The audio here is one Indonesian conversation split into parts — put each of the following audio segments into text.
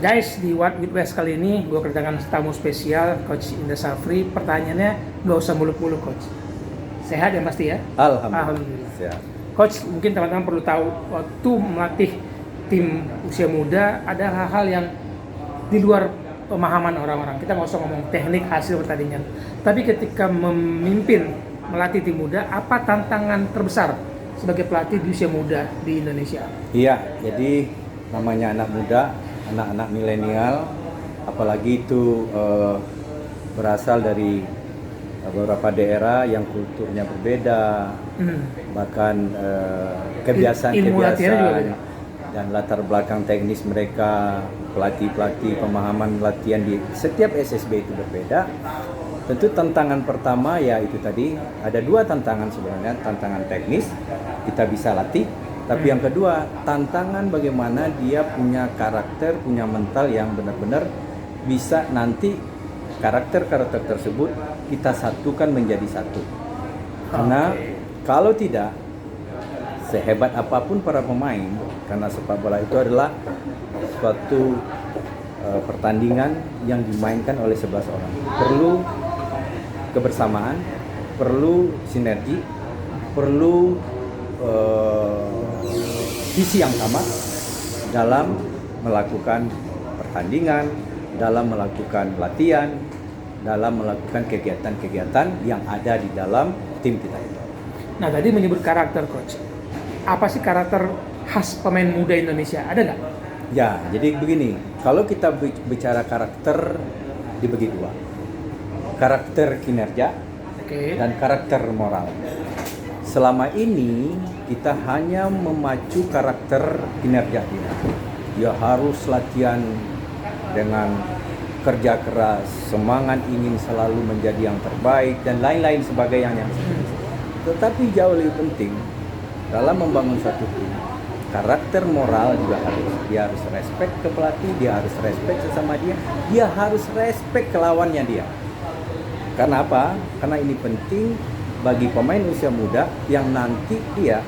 Guys, di What with West kali ini gue kedatangan tamu spesial Coach Indra Safri. Pertanyaannya nggak usah muluk-muluk, Coach. Sehat yang pasti ya? Alhamdulillah. Sehat. Coach, mungkin teman-teman perlu tahu waktu melatih tim usia muda ada hal-hal yang di luar pemahaman orang-orang. Kita nggak usah ngomong teknik hasil pertandingan, tapi ketika memimpin melatih tim muda, apa tantangan terbesar sebagai pelatih di usia muda di Indonesia? Iya, jadi namanya anak muda, anak-anak milenial, apalagi itu berasal dari beberapa daerah yang kulturnya berbeda, bahkan kebiasaan-kebiasaan dan latar belakang teknis mereka, pelatih-pelatih, pemahaman latihan di setiap SSB itu berbeda. Tentu tantangan pertama ya itu tadi, ada dua tantangan sebenarnya, tantangan teknis kita bisa latih, tapi yang kedua tantangan bagaimana dia punya karakter, punya mental yang benar-benar bisa nanti karakter-karakter tersebut kita satukan menjadi satu. Karena kalau tidak, sehebat apapun para pemain, karena sepak bola itu adalah suatu pertandingan yang dimainkan oleh 11 orang. Perlu kebersamaan, perlu sinergi, perlu visi yang sama dalam melakukan pertandingan, dalam melakukan latihan, dalam melakukan kegiatan-kegiatan yang ada di dalam tim kita itu. Nah, tadi menyebut karakter, Coach. Apa sih karakter khas pemain muda Indonesia? Ada nggak? Ya, jadi begini, kalau kita bicara karakter dibagi dua. Karakter kinerja dan karakter moral. Selama ini kita hanya memacu karakter kinerja dia. Dia harus latihan dengan kerja keras, semangat ingin selalu menjadi yang terbaik dan lain-lain sebagainya. Tetapi jauh lebih penting dalam membangun suatu tim, karakter moral juga harus. Dia harus respect ke pelatih, dia harus respect sesama dia harus respect ke lawannya dia. Karena apa? Karena ini penting bagi pemain usia muda yang nanti dia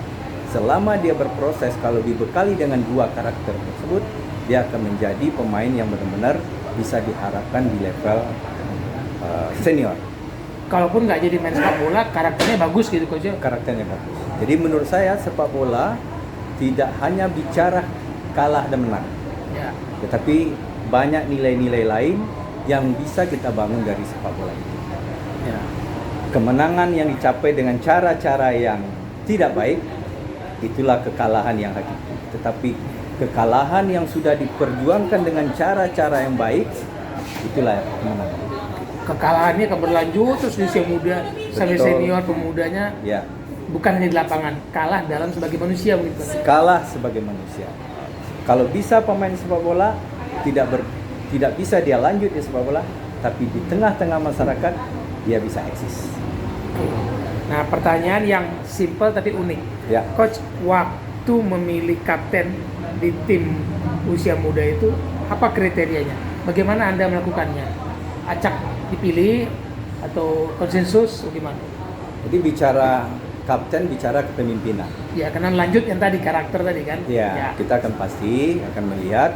selama dia berproses, kalau dibekali dengan dua karakter tersebut, dia akan menjadi pemain yang benar-benar bisa diharapkan di level senior. Kalaupun nggak jadi main sepak bola, karakternya bagus gitu, Coach. Karakternya bagus. Jadi menurut saya sepak bola tidak hanya bicara kalah dan menang, tetapi banyak nilai-nilai lain yang bisa kita bangun dari sepak bola itu. Kemenangan yang dicapai dengan cara-cara yang tidak baik, itulah kekalahan yang hakiki. Tetapi kekalahan yang sudah diperjuangkan dengan cara-cara yang baik, itulah kemenangan. Kekalahannya berlanjut terus di usia muda sampai senior pemudanya, bukan hanya di lapangan, kalah dalam sebagai manusia begitu. Kalah sebagai manusia. Kalau bisa pemain sepak bola tidak bisa dia lanjut di sepak bola, tapi di tengah-tengah masyarakat dia bisa eksis. Nah, pertanyaan yang simpel tapi unik. Coach, waktu memilih kapten di tim usia muda itu apa kriterianya? Bagaimana Anda melakukannya? Acak dipilih atau konsensus bagaimana? Jadi bicara kapten, bicara kepemimpinan. Ya, karena lanjut yang tadi karakter tadi kan. Kita akan pasti akan melihat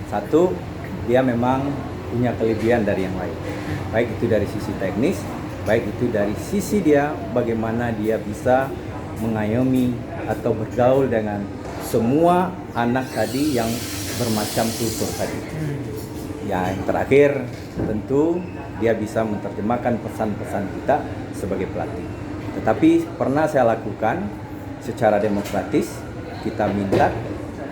satu, dia memang punya kelebihan dari yang lain. Baik itu dari sisi teknis, baik itu dari sisi dia bagaimana dia bisa mengayomi atau bergaul dengan semua anak tadi yang bermacam kultur tadi. Yang terakhir tentu dia bisa menerjemahkan pesan-pesan kita sebagai pelatih. Tetapi pernah saya lakukan secara demokratis, kita minta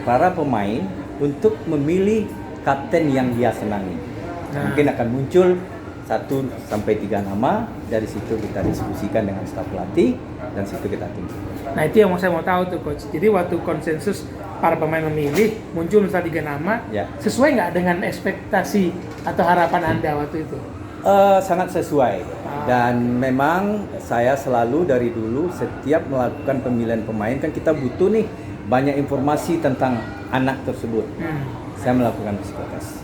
para pemain untuk memilih kapten yang dia senangi. Mungkin akan muncul 1-3 nama, dari situ kita diskusikan dengan staf pelatih dan situ kita tunjuk. Nah, itu yang saya mau tahu tuh, Coach. Jadi waktu konsensus para pemain memilih, muncul misalnya 3 nama, sesuai nggak dengan ekspektasi atau harapan Anda waktu itu? Sangat sesuai. Dan memang saya selalu dari dulu setiap melakukan pemilihan pemain, kan kita butuh nih banyak informasi tentang anak tersebut. Saya melakukan psikotes.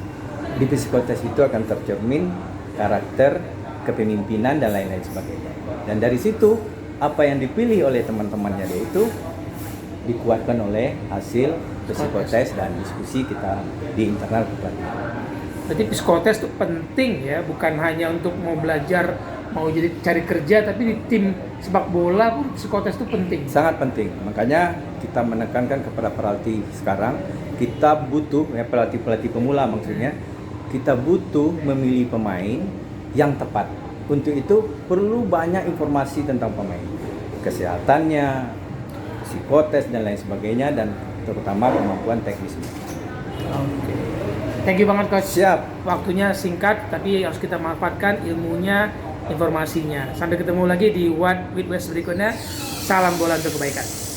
Di psikotes itu akan tercermin karakter, kepemimpinan dan lain-lain sebagainya. Dan dari situ apa yang dipilih oleh teman-temannya dia itu dikuatkan oleh hasil psikotes dan diskusi kita di internal kepelatihan. Berarti psikotes itu penting ya, bukan hanya untuk mau belajar, mau jadi cari kerja, tapi di tim sepak bola pun psikotes itu penting. Sangat penting. Makanya kita menekankan kepada pelatih sekarang, kita butuh ya, pelatih pemula maksudnya, kita butuh memilih pemain yang tepat. Untuk itu perlu banyak informasi tentang pemain, kesehatannya, psikotes dan lain sebagainya, dan terutama kemampuan teknisnya. Oke. Thank you banget Coach. Siap. Waktunya singkat tapi harus kita manfaatkan ilmunya, informasinya. Sampai ketemu lagi di One with West berikutnya. Salam bola untuk kebaikan.